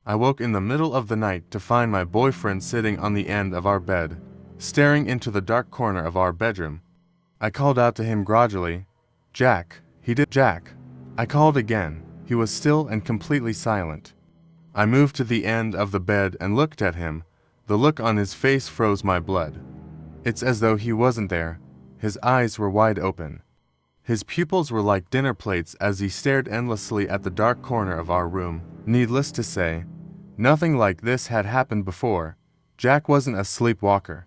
I woke in the middle of the night to find my boyfriend sitting on the end of our bed, staring into the dark corner of our bedroom. I called out to him grudgingly, "Jack." He did. "Jack." I called again. He was still and completely silent. I moved to the end of the bed and looked at him. The look on his face froze my blood. It's as though he wasn't there. His eyes were wide open. His pupils were like dinner plates as he stared endlessly at the dark corner of our room. Needless to say, nothing like this had happened before. Jack wasn't a sleepwalker.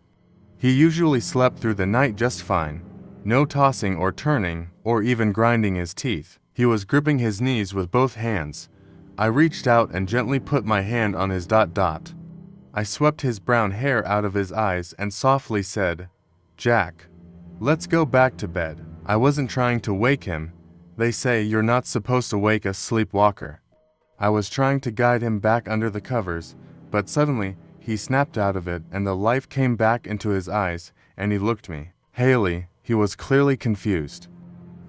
He usually slept through the night just fine. No tossing or turning, or even grinding his teeth. He was gripping his knees with both hands. I reached out and gently put my hand on his ... I swept his brown hair out of his eyes and softly said, "Jack, let's go back to bed." I wasn't trying to wake him. They say you're not supposed to wake a sleepwalker. I was trying to guide him back under the covers, but suddenly he snapped out of it and the life came back into his eyes and he looked me. "Haley," he was clearly confused.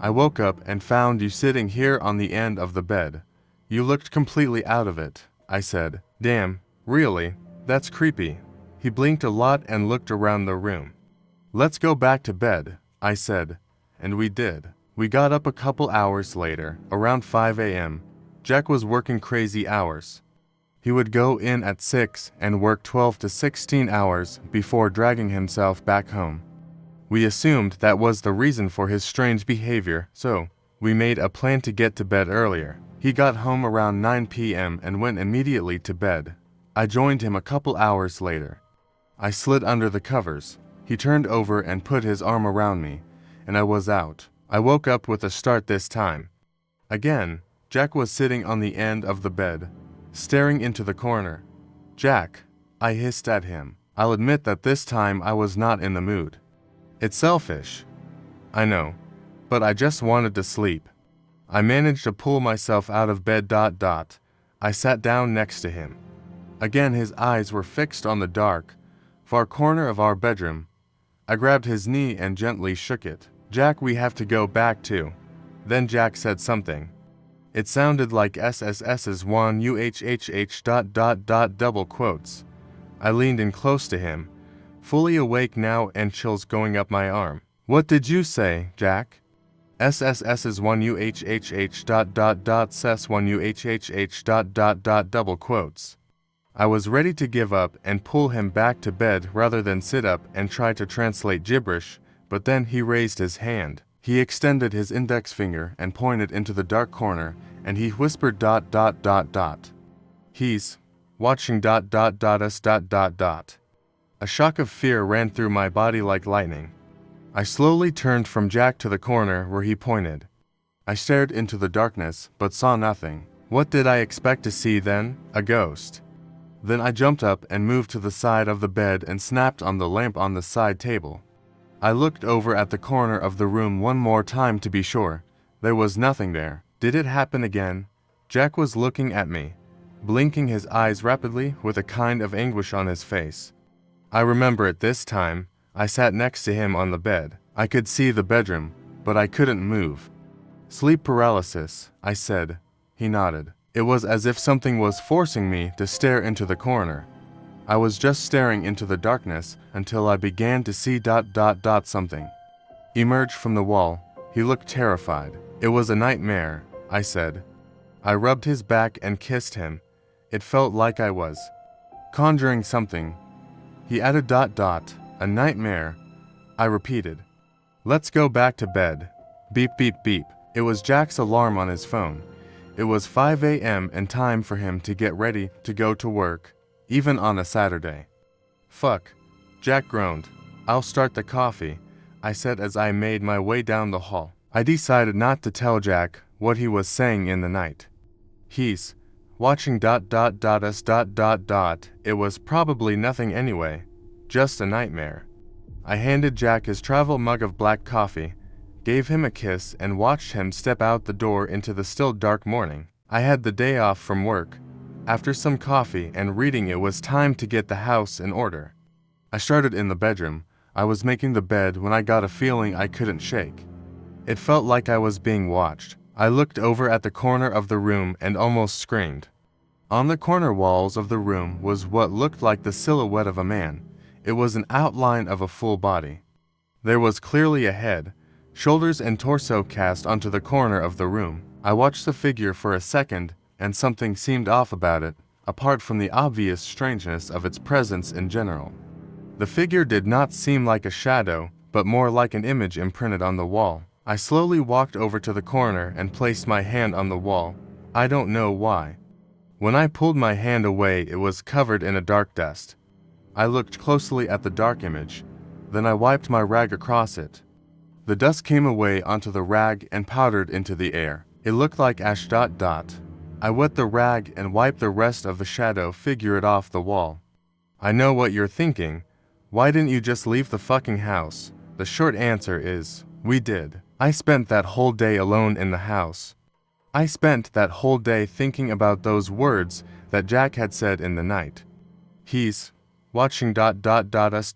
"I woke up and found you sitting here on the end of the bed. You looked completely out of it," I said. "Damn, really? That's creepy." He blinked a lot and looked around the room. "Let's go back to bed," I said. And we did. We got up a couple hours later, around 5 a.m. Jack was working crazy hours. He would go in at 6 and work 12 to 16 hours before dragging himself back home. We assumed that was the reason for his strange behavior, so we made a plan to get to bed earlier. He got home around 9 p.m. and went immediately to bed. I joined him a couple hours later. I slid under the covers. He turned over and put his arm around me, and I was out. I woke up with a start this time. Again, Jack was sitting on the end of the bed, staring into the corner. "Jack," I hissed at him. I'll admit that this time I was not in the mood. It's selfish, I know, but I just wanted to sleep. I managed to pull myself out of bed. I sat down next to him. Again his eyes were fixed on the dark, far corner of our bedroom. I grabbed his knee and gently shook it. "Jack, we have to go back too." Then Jack said something. It sounded like SSS's one UHHH ... double quotes. I leaned in close to him, fully awake now and chills going up my arm. "What did you say, Jack?" SSS's one UHHH ... ses one UHHH ... double quotes. I was ready to give up and pull him back to bed rather than sit up and try to translate gibberish, but then he raised his hand. He extended his index finger and pointed into the dark corner, and he whispered ... "He's watching ... us ... A shock of fear ran through my body like lightning. I slowly turned from Jack to the corner where he pointed. I stared into the darkness, but saw nothing. What did I expect to see then? A ghost. Then I jumped up and moved to the side of the bed and snapped on the lamp on the side table. I looked over at the corner of the room one more time to be sure. There was nothing there. Did it happen again? Jack was looking at me, blinking his eyes rapidly with a kind of anguish on his face. I remember it this time. I sat next to him on the bed. I could see the bedroom, but I couldn't move. "Sleep paralysis," I said. He nodded. It was as if something was forcing me to stare into the corner. I was just staring into the darkness until I began to see ... something emerge from the wall. He looked terrified. "It was a nightmare," I said. I rubbed his back and kissed him. It felt like I was conjuring something. He added ... "A nightmare," I repeated. "Let's go back to bed." Beep beep beep. It was Jack's alarm on his phone. It was 5 a.m. and time for him to get ready to go to work, even on a Saturday. "Fuck," Jack groaned. "I'll start the coffee," I said as I made my way down the hall. I decided not to tell Jack what he was saying in the night. He's watching ... us ... It was probably nothing anyway, just a nightmare. I handed Jack his travel mug of black coffee, gave him a kiss and watched him step out the door into the still dark morning. I had the day off from work. After some coffee and reading, it was time to get the house in order. I started in the bedroom. I was making the bed when I got a feeling I couldn't shake. It felt like I was being watched. I looked over at the corner of the room and almost screamed. On the corner walls of the room was what looked like the silhouette of a man. It was an outline of a full body. There was clearly a head, shoulders and torso cast onto the corner of the room. I watched the figure for a second, and something seemed off about it, apart from the obvious strangeness of its presence in general. The figure did not seem like a shadow, but more like an image imprinted on the wall. I slowly walked over to the corner and placed my hand on the wall. I don't know why. When I pulled my hand away, it was covered in a dark dust. I looked closely at the dark image, then I wiped my rag across it. The dust came away onto the rag and powdered into the air. It looked like ash. I wet the rag and wiped the rest of the shadow figure off the wall. I know what you're thinking. Why didn't you just leave the fucking house? The short answer is, we did. I spent that whole day alone in the house. I spent that whole day thinking about those words that Jack had said in the night. He's watching us.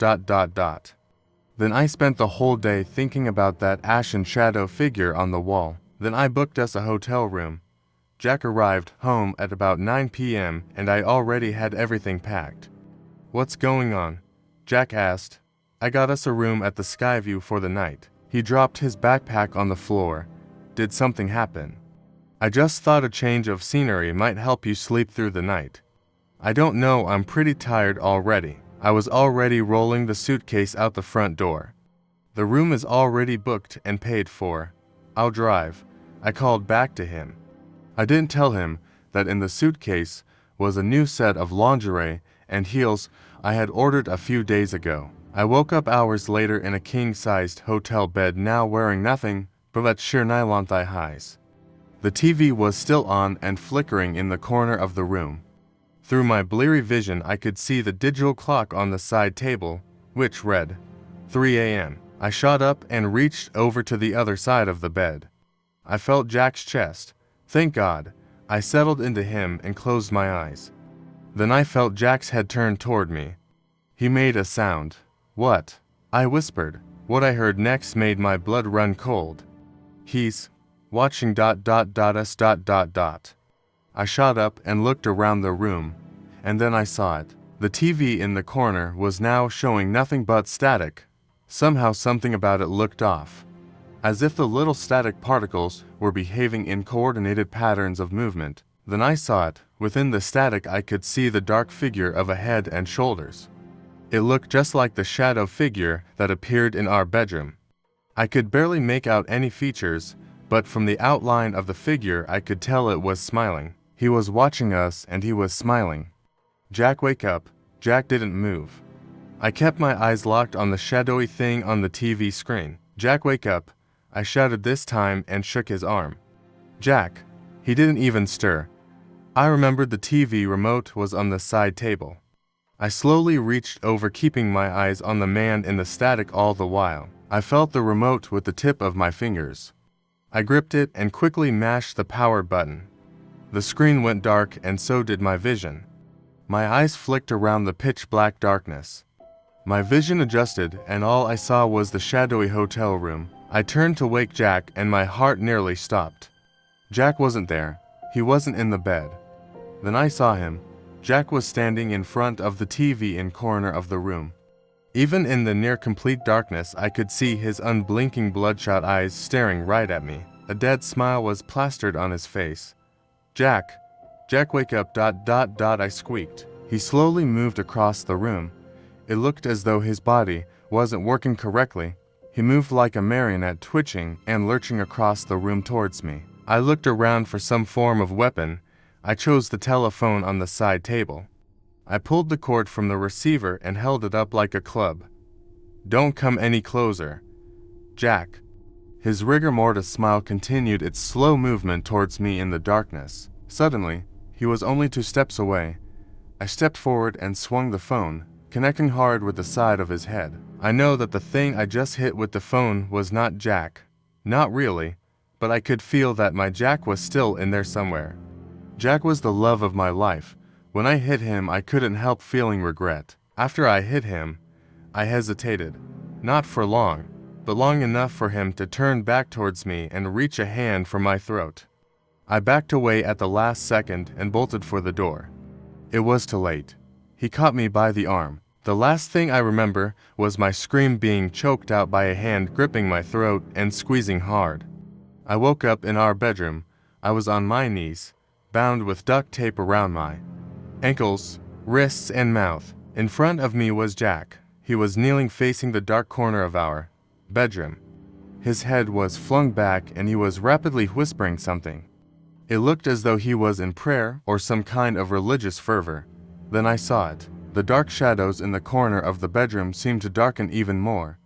Then I spent the whole day thinking about that ashen shadow figure on the wall. Then I booked us a hotel room. Jack arrived home at about 9 p.m. and I already had everything packed. What's going on? Jack asked. I got us a room at the Skyview for the night. He dropped his backpack on the floor. Did something happen? I just thought a change of scenery might help you sleep through the night. I don't know, I'm pretty tired already. I was already rolling the suitcase out the front door. The room is already booked and paid for. I'll drive. I called back to him. I didn't tell him that in the suitcase was a new set of lingerie and heels I had ordered a few days ago. I woke up hours later in a king-sized hotel bed, now wearing nothing but sheer nylon thigh highs. The TV was still on and flickering in the corner of the room. Through my bleary vision, I could see the digital clock on the side table, which read 3 a.m. I shot up and reached over to the other side of the bed. I felt Jack's chest. Thank God. I settled into him and closed my eyes. Then I felt Jack's head turn toward me. He made a sound. What? I whispered. What I heard next made my blood run cold. He's watching us. I shot up and looked around the room, and then I saw it. The TV in the corner was now showing nothing but static. Somehow something about it looked off, as if the little static particles were behaving in coordinated patterns of movement. Then I saw it. Within the static I could see the dark figure of a head and shoulders. It looked just like the shadow figure that appeared in our bedroom. I could barely make out any features, but from the outline of the figure I could tell it was smiling. He was watching us and he was smiling. Jack, wake up. Jack didn't move. I kept my eyes locked on the shadowy thing on the TV screen. Jack, wake up. I shouted this time and shook his arm. Jack. He didn't even stir. I remembered the TV remote was on the side table. I slowly reached over, keeping my eyes on the man in the static all the while. I felt the remote with the tip of my fingers. I gripped it and quickly mashed the power button. The screen went dark and so did my vision. My eyes flicked around the pitch-black darkness. My vision adjusted and all I saw was the shadowy hotel room. I turned to wake Jack and my heart nearly stopped. Jack wasn't there. He wasn't in the bed. Then I saw him. Jack was standing in front of the TV in corner of the room. Even in the near-complete darkness, I could see his unblinking bloodshot eyes staring right at me. A dead smile was plastered on his face. Jack, wake up, I squeaked. He slowly moved across the room. It looked as though his body wasn't working correctly. He moved like a marionette, twitching and lurching across the room towards me. I looked around for some form of weapon. I chose the telephone on the side table. I pulled the cord from the receiver and held it up like a club. Don't come any closer. Jack. His rigor mortis smile continued its slow movement towards me in the darkness. Suddenly, he was only 2 steps away. I stepped forward and swung the phone, connecting hard with the side of his head. I know that the thing I just hit with the phone was not Jack. Not really, but I could feel that my Jack was still in there somewhere. Jack was the love of my life. When I hit him, I couldn't help feeling regret. After I hit him, I hesitated. Not for long, but long enough for him to turn back towards me and reach a hand for my throat. I backed away at the last second and bolted for the door. It was too late. He caught me by the arm. The last thing I remember was my scream being choked out by a hand gripping my throat and squeezing hard. I woke up in our bedroom. I was on my knees, bound with duct tape around my ankles, wrists, and mouth. In front of me was Jack. He was kneeling facing the dark corner of our bedroom. His head was flung back and he was rapidly whispering something. It looked as though he was in prayer or some kind of religious fervor. Then I saw it. The dark shadows in the corner of the bedroom seemed to darken even more.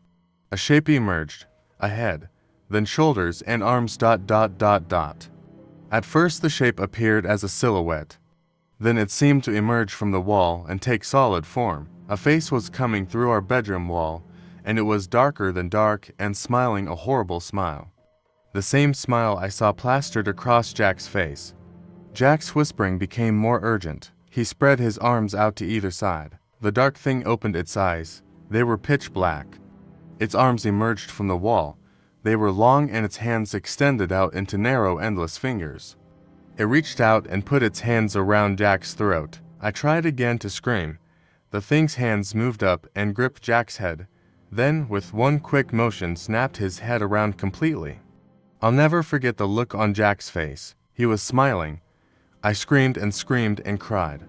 A shape emerged, a head, then shoulders and arms ... At first the shape appeared as a silhouette. Then it seemed to emerge from the wall and take solid form. A face was coming through our bedroom wall, and it was darker than dark and smiling a horrible smile. The same smile I saw plastered across Jack's face. Jack's whispering became more urgent. He spread his arms out to either side. The dark thing opened its eyes. They were pitch black. Its arms emerged from the wall. They were long and its hands extended out into narrow, endless fingers. It reached out and put its hands around Jack's throat. I tried again to scream. The thing's hands moved up and gripped Jack's head, then with one quick motion snapped his head around completely. I'll never forget the look on Jack's face. He was smiling. I screamed and cried.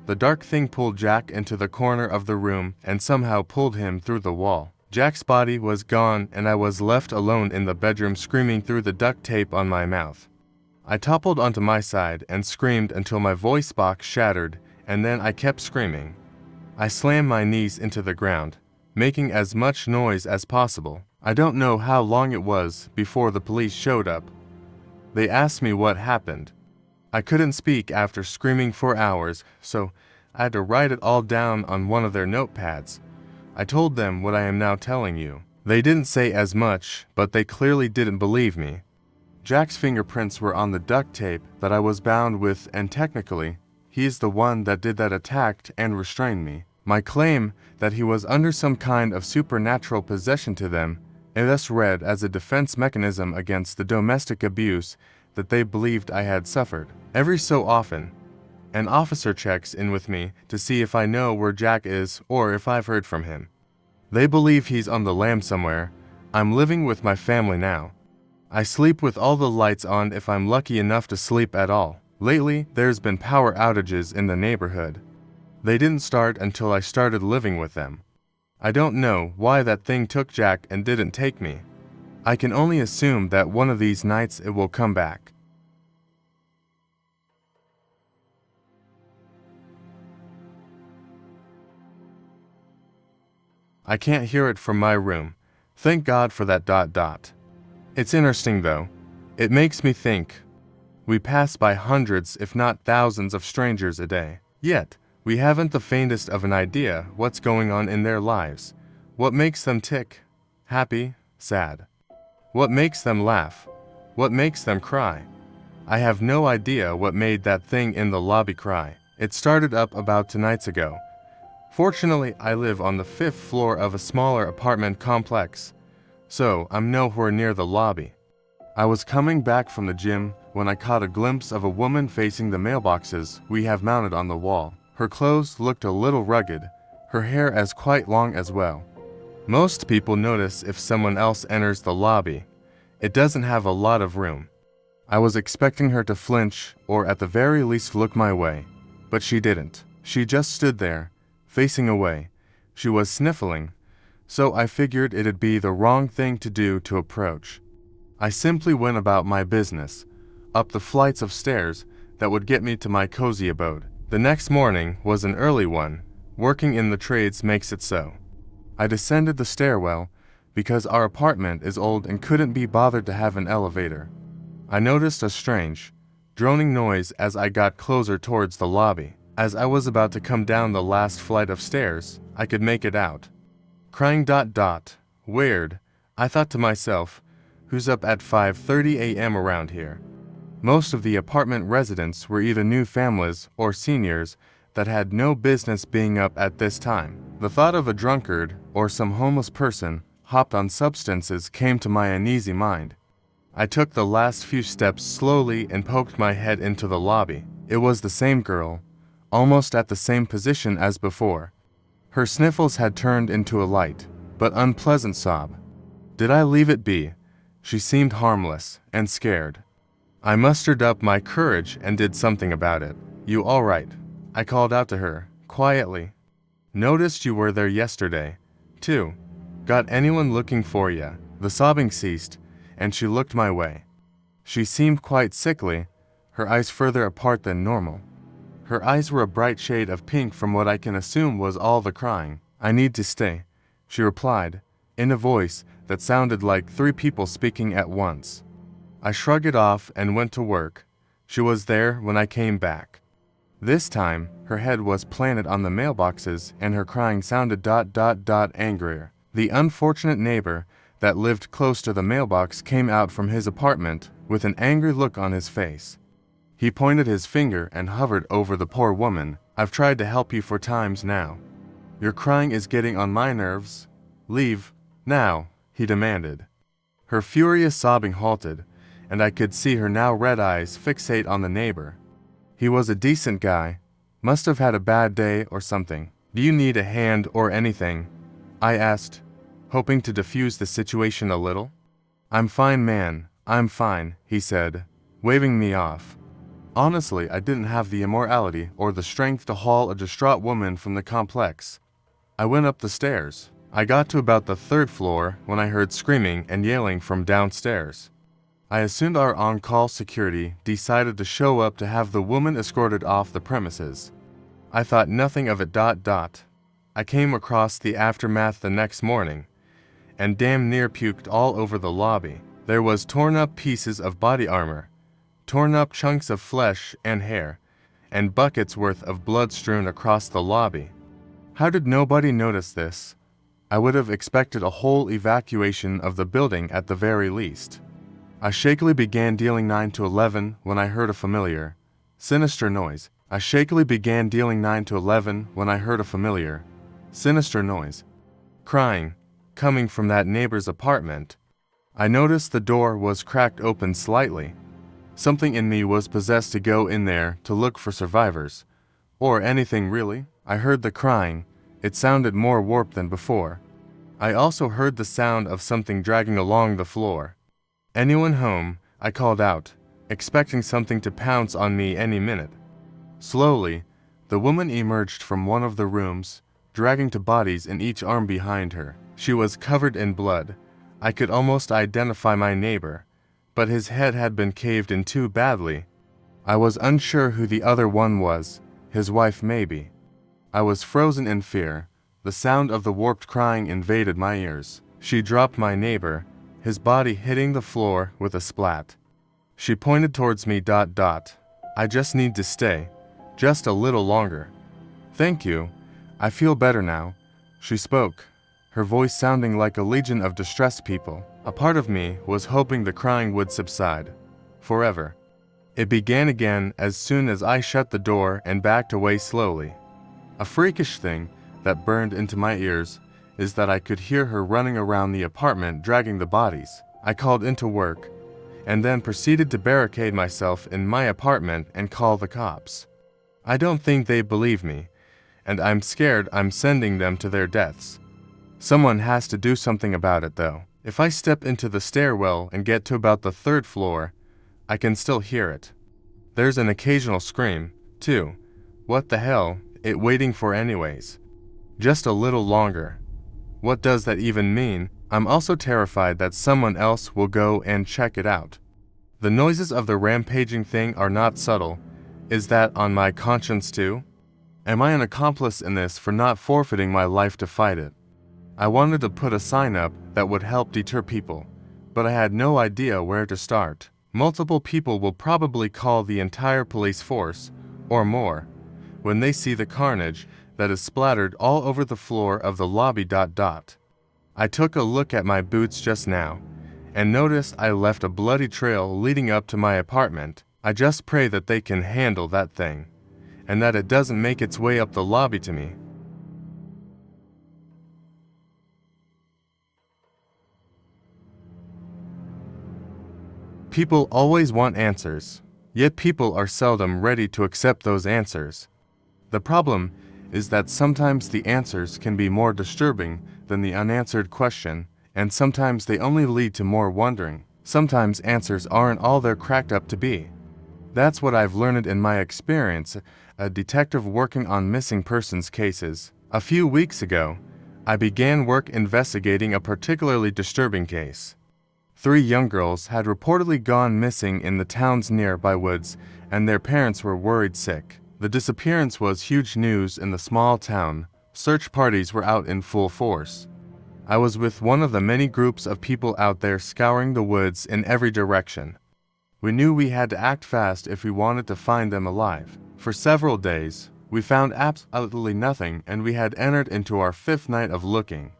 The dark thing pulled Jack into the corner of the room and somehow pulled him through the wall. Jack's body was gone and I was left alone in the bedroom screaming through the duct tape on my mouth. I toppled onto my side and screamed until my voice box shattered, and then I kept screaming. I slammed my knees into the ground, making as much noise as possible. I don't know how long it was before the police showed up. They asked me what happened. I couldn't speak after screaming for hours, so I had to write it all down on one of their notepads. I told them what I am now telling you. They didn't say as much, but they clearly didn't believe me. Jack's fingerprints were on the duct tape that I was bound with, and technically, he is the one that did that attack and restrained me. My claim that he was under some kind of supernatural possession to them, and thus read as a defense mechanism against the domestic abuse that they believed I had suffered. Every so often, an officer checks in with me to see if I know where Jack is or if I've heard from him. They believe he's on the lam somewhere. I'm living with my family now. I sleep with all the lights on if I'm lucky enough to sleep at all. Lately, there's been power outages in the neighborhood. They didn't start until I started living with them. I don't know why that thing took Jack and didn't take me. I can only assume that one of these nights it will come back. I can't hear it from my room. Thank God for that ... It's interesting though. It makes me think. We pass by hundreds if not thousands of strangers a day. Yet, we haven't the faintest of an idea what's going on in their lives. What makes them tick? Happy? Sad? What makes them laugh? What makes them cry? I have no idea what made that thing in the lobby cry. It started up about 2 nights ago. Fortunately, I live on the 5th floor of a smaller apartment complex, so I'm nowhere near the lobby. I was coming back from the gym when I caught a glimpse of a woman facing the mailboxes we have mounted on the wall. Her clothes looked a little rugged, her hair as quite long as well. Most people notice if someone else enters the lobby. It doesn't have a lot of room. I was expecting her to flinch or at the very least look my way, but she didn't. She just stood there, facing away. She was sniffling, so I figured it'd be the wrong thing to do to approach. I simply went about my business, up the flights of stairs that would get me to my cozy abode. The next morning was an early one. Working in the trades makes it so. I descended the stairwell because our apartment is old and couldn't be bothered to have an elevator. I noticed a strange, droning noise as I got closer towards the lobby. As I was about to come down the last flight of stairs, I could make it out. Crying ... Weird, I thought to myself, who's up at 5:30 a.m. around here? Most of the apartment residents were either new families or seniors that had no business being up at this time. The thought of a drunkard or some homeless person hopped on substances came to my uneasy mind. I took the last few steps slowly and poked my head into the lobby. It was the same girl, almost at the same position as before. Her sniffles had turned into a light, but unpleasant sob. Did I leave it be? She seemed harmless and scared. I mustered up my courage and did something about it. "You all right?" I called out to her, quietly. "Noticed you were there yesterday, too. Got anyone looking for ya?" The sobbing ceased, and she looked my way. She seemed quite sickly, her eyes further apart than normal. Her eyes were a bright shade of pink from what I can assume was all the crying. "I need to stay," she replied, in a voice that sounded like three people speaking at once. I shrugged it off and went to work. She was there when I came back. This time, her head was planted on the mailboxes and her crying sounded ... angrier. The unfortunate neighbor that lived close to the mailbox came out from his apartment with an angry look on his face. He pointed his finger and hovered over the poor woman. "I've tried to help you for times now. Your crying is getting on my nerves. Leave, now," he demanded. Her furious sobbing halted, and I could see her now red eyes fixate on the neighbor. He was a decent guy. Must have had a bad day or something. "Do you need a hand or anything?" I asked, hoping to diffuse the situation a little. "I'm fine, man, I'm fine," he said, waving me off. Honestly, I didn't have the immorality or the strength to haul a distraught woman from the complex. I went up the stairs. I got to about the third floor when I heard screaming and yelling from downstairs. I assumed our on-call security decided to show up to have the woman escorted off the premises. I thought nothing of it. I came across the aftermath the next morning, and damn near puked all over the lobby. There was torn up pieces of body armor, torn up chunks of flesh and hair, and buckets worth of blood strewn across the lobby. How did nobody notice this? I would have expected a whole evacuation of the building at the very least. I shakily began dealing 9 to 11 when I heard a familiar, sinister noise. Crying, coming from that neighbor's apartment. I noticed the door was cracked open slightly. Something in me was possessed to go in there to look for survivors. Or anything really. I heard the crying. It sounded more warped than before. I also heard the sound of something dragging along the floor. "Anyone home?" I called out, expecting something to pounce on me any minute. Slowly, the woman emerged from one of the rooms, dragging two bodies in each arm behind her. She was covered in blood. I could almost identify my neighbor, but his head had been caved in too badly. I was unsure who the other one was, his wife maybe. I was frozen in fear. The sound of the warped crying invaded my ears. She dropped my neighbor, his body hitting the floor with a splat. She pointed towards me. "I just need to stay. Just a little longer." "Thank you. I feel better now," she spoke, her voice sounding like a legion of distressed people. A part of me was hoping the crying would subside. Forever. It began again as soon as I shut the door and backed away slowly. A freakish thing that burned into my ears is that I could hear her running around the apartment dragging the bodies. I called into work, and then proceeded to barricade myself in my apartment and call the cops. I don't think they believe me, and I'm scared I'm sending them to their deaths. Someone has to do something about it though. If I step into the stairwell and get to about the third floor, I can still hear it. There's an occasional scream, too. What the hell, it waiting for anyways? Just a little longer. What does that even mean? I'm also terrified that someone else will go and check it out. The noises of the rampaging thing are not subtle. Is that on my conscience too? Am I an accomplice in this for not forfeiting my life to fight it? I wanted to put a sign up that would help deter people, but I had no idea where to start. Multiple people will probably call the entire police force, or more, when they see the carnage that is splattered all over the floor of the lobby. I took a look at my boots just now, and noticed I left a bloody trail leading up to my apartment. I just pray that they can handle that thing, and that it doesn't make its way up the lobby to me. People always want answers, yet people are seldom ready to accept those answers. The problem is that sometimes the answers can be more disturbing than the unanswered question, and sometimes they only lead to more wondering. Sometimes answers aren't all they're cracked up to be. That's what I've learned in my experience, a detective working on missing persons cases. A few weeks ago, I began work investigating a particularly disturbing case. 3 young girls had reportedly gone missing in the town's nearby woods, and their parents were worried sick. The disappearance was huge news in the small town. Search parties were out in full force. I was with one of the many groups of people out there scouring the woods in every direction. We knew we had to act fast if we wanted to find them alive. For several days, we found absolutely nothing, and we had entered into our 5th night of looking.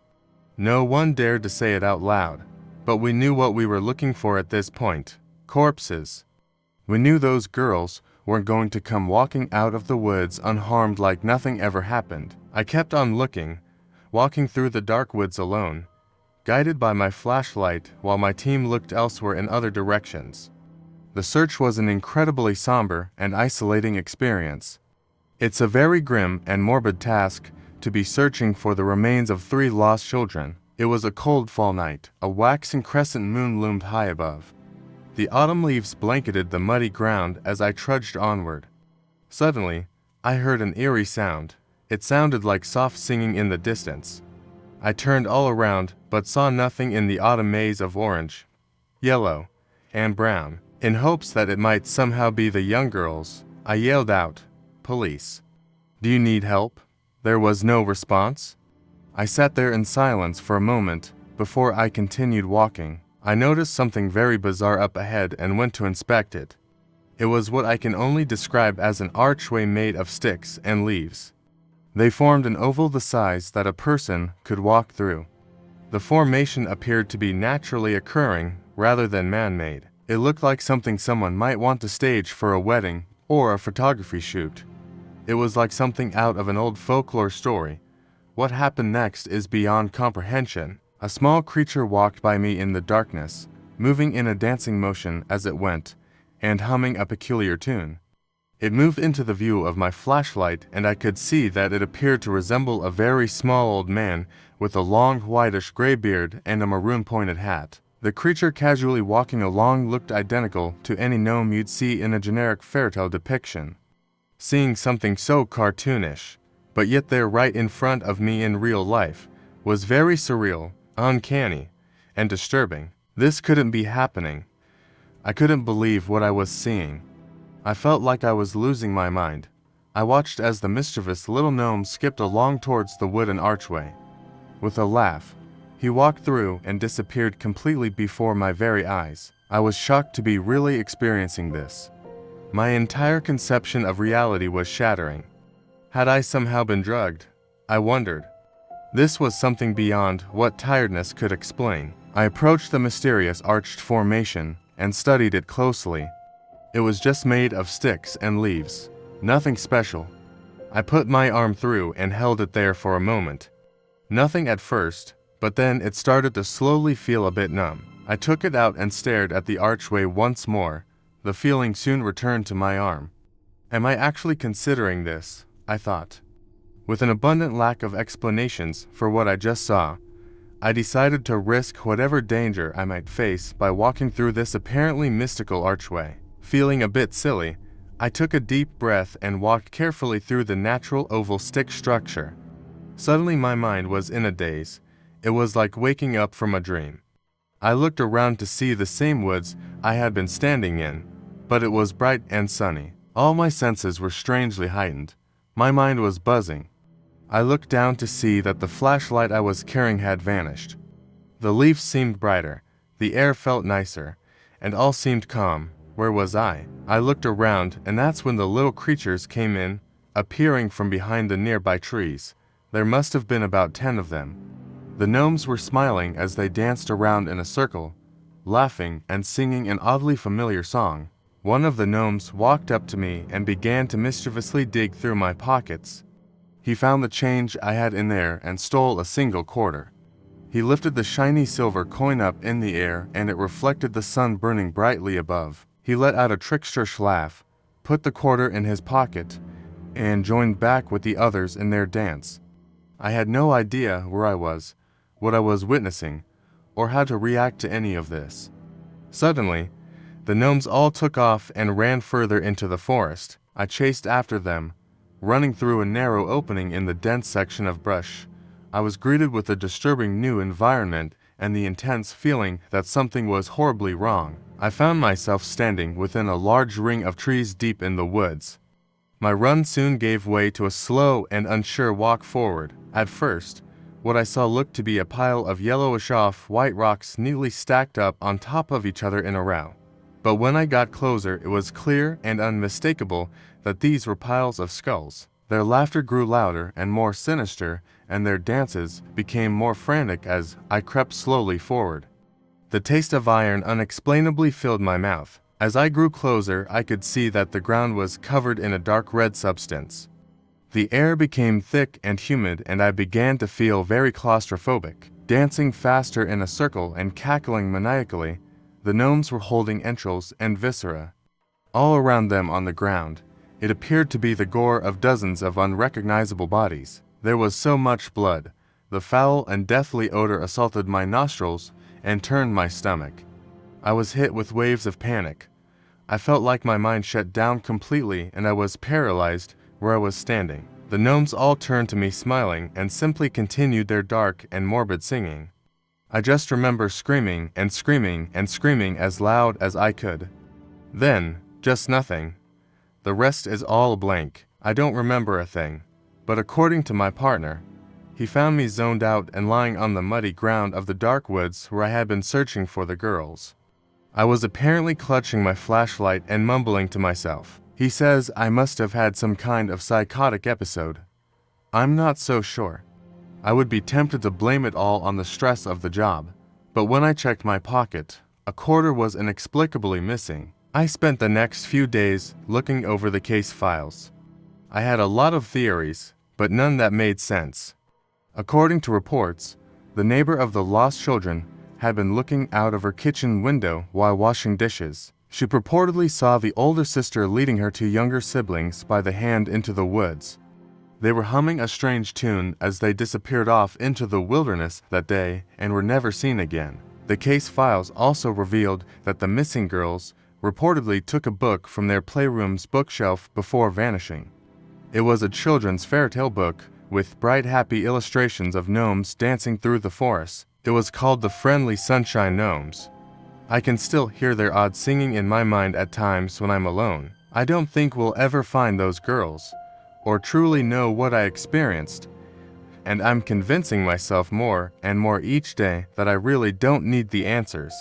No one dared to say it out loud, but we knew what we were looking for at this point: corpses. We knew those girls weren't going to come walking out of the woods unharmed like nothing ever happened. I kept on looking, walking through the dark woods alone, guided by my flashlight while my team looked elsewhere in other directions. The search was an incredibly somber and isolating experience. It's a very grim and morbid task to be searching for the remains of 3 lost children. It was a cold fall night. A waxing crescent moon loomed high above. The autumn leaves blanketed the muddy ground as I trudged onward. Suddenly, I heard an eerie sound. It sounded like soft singing in the distance. I turned all around, but saw nothing in the autumn maze of orange, yellow, and brown. In hopes that it might somehow be the young girls, I yelled out, "Police! Do you need help?" There was no response. I sat there in silence for a moment before I continued walking. I noticed something very bizarre up ahead and went to inspect it. It was what I can only describe as an archway made of sticks and leaves. They formed an oval the size that a person could walk through. The formation appeared to be naturally occurring rather than man-made. It looked like something someone might want to stage for a wedding or a photography shoot. It was like something out of an old folklore story. What happened next is beyond comprehension. A small creature walked by me in the darkness, moving in a dancing motion as it went, and humming a peculiar tune. It moved into the view of my flashlight, and I could see that it appeared to resemble a very small old man with a long whitish gray beard and a maroon pointed hat. The creature casually walking along looked identical to any gnome you'd see in a generic fairytale depiction. Seeing something so cartoonish, but yet there right in front of me in real life, was very surreal, uncanny, and disturbing. This couldn't be happening. I couldn't believe what I was seeing. I felt like I was losing my mind. I watched as the mischievous little gnome skipped along towards the wooden archway. With a laugh, he walked through and disappeared completely before my very eyes. I was shocked to be really experiencing this. My entire conception of reality was shattering. Had I somehow been drugged? I wondered. This was something beyond what tiredness could explain. I approached the mysterious arched formation and studied it closely. It was just made of sticks and leaves. Nothing special. I put my arm through and held it there for a moment. Nothing at first, but then it started to slowly feel a bit numb. I took it out and stared at the archway once more. The feeling soon returned to my arm. Am I actually considering this? I thought. With an abundant lack of explanations for what I just saw, I decided to risk whatever danger I might face by walking through this apparently mystical archway. Feeling a bit silly, I took a deep breath and walked carefully through the natural oval stick structure. Suddenly my mind was in a daze. It was like waking up from a dream. I looked around to see the same woods I had been standing in, but it was bright and sunny. All my senses were strangely heightened. My mind was buzzing. I looked down to see that the flashlight I was carrying had vanished. The leaves seemed brighter, the air felt nicer, and all seemed calm. Where was I? I looked around, and that's when the little creatures came in, appearing from behind the nearby trees. There must have been about 10 of them. The gnomes were smiling as they danced around in a circle, laughing and singing an oddly familiar song. One of the gnomes walked up to me and began to mischievously dig through my pockets. He found the change I had in there and stole a single quarter. He lifted the shiny silver coin up in the air and it reflected the sun burning brightly above. He let out a trickster-ish laugh, put the quarter in his pocket, and joined back with the others in their dance. I had no idea where I was, what I was witnessing, or how to react to any of this. Suddenly, the gnomes all took off and ran further into the forest. I chased after them, running through a narrow opening in the dense section of brush. I was greeted with a disturbing new environment and the intense feeling that something was horribly wrong. I found myself standing within a large ring of trees deep in the woods. My run soon gave way to a slow and unsure walk forward. At first, what I saw looked to be a pile of yellowish off-white rocks neatly stacked up on top of each other in a row. But when I got closer, it was clear and unmistakable that these were piles of skulls. Their laughter grew louder and more sinister, and their dances became more frantic as I crept slowly forward. The taste of iron unexplainably filled my mouth. As I grew closer, I could see that the ground was covered in a dark red substance. The air became thick and humid, and I began to feel very claustrophobic. Dancing faster in a circle and cackling maniacally, the gnomes were holding entrails and viscera. All around them on the ground, it appeared to be the gore of dozens of unrecognizable bodies. There was so much blood. The foul and deathly odor assaulted my nostrils and turned my stomach. I was hit with waves of panic. I felt like my mind shut down completely and I was paralyzed where I was standing. The gnomes all turned to me smiling and simply continued their dark and morbid singing. I just remember screaming and screaming and screaming as loud as I could. Then, just nothing. The rest is all a blank. I don't remember a thing. But according to my partner, he found me zoned out and lying on the muddy ground of the dark woods where I had been searching for the girls. I was apparently clutching my flashlight and mumbling to myself. He says I must have had some kind of psychotic episode. I'm not so sure. I would be tempted to blame it all on the stress of the job. But when I checked my pocket, a quarter was inexplicably missing. I spent the next few days looking over the case files. I had a lot of theories, but none that made sense. According to reports, the neighbor of the lost children had been looking out of her kitchen window while washing dishes. She purportedly saw the older sister leading her two younger siblings by the hand into the woods. They were humming a strange tune as they disappeared off into the wilderness that day and were never seen again. The case files also revealed that the missing girls reportedly took a book from their playroom's bookshelf before vanishing. It was a children's fairytale book with bright, happy illustrations of gnomes dancing through the forest. It was called the Friendly Sunshine Gnomes. I can still hear their odd singing in my mind at times when I'm alone. I don't think we'll ever find those girls, or truly know what I experienced, and I'm convincing myself more and more each day that I really don't need the answers.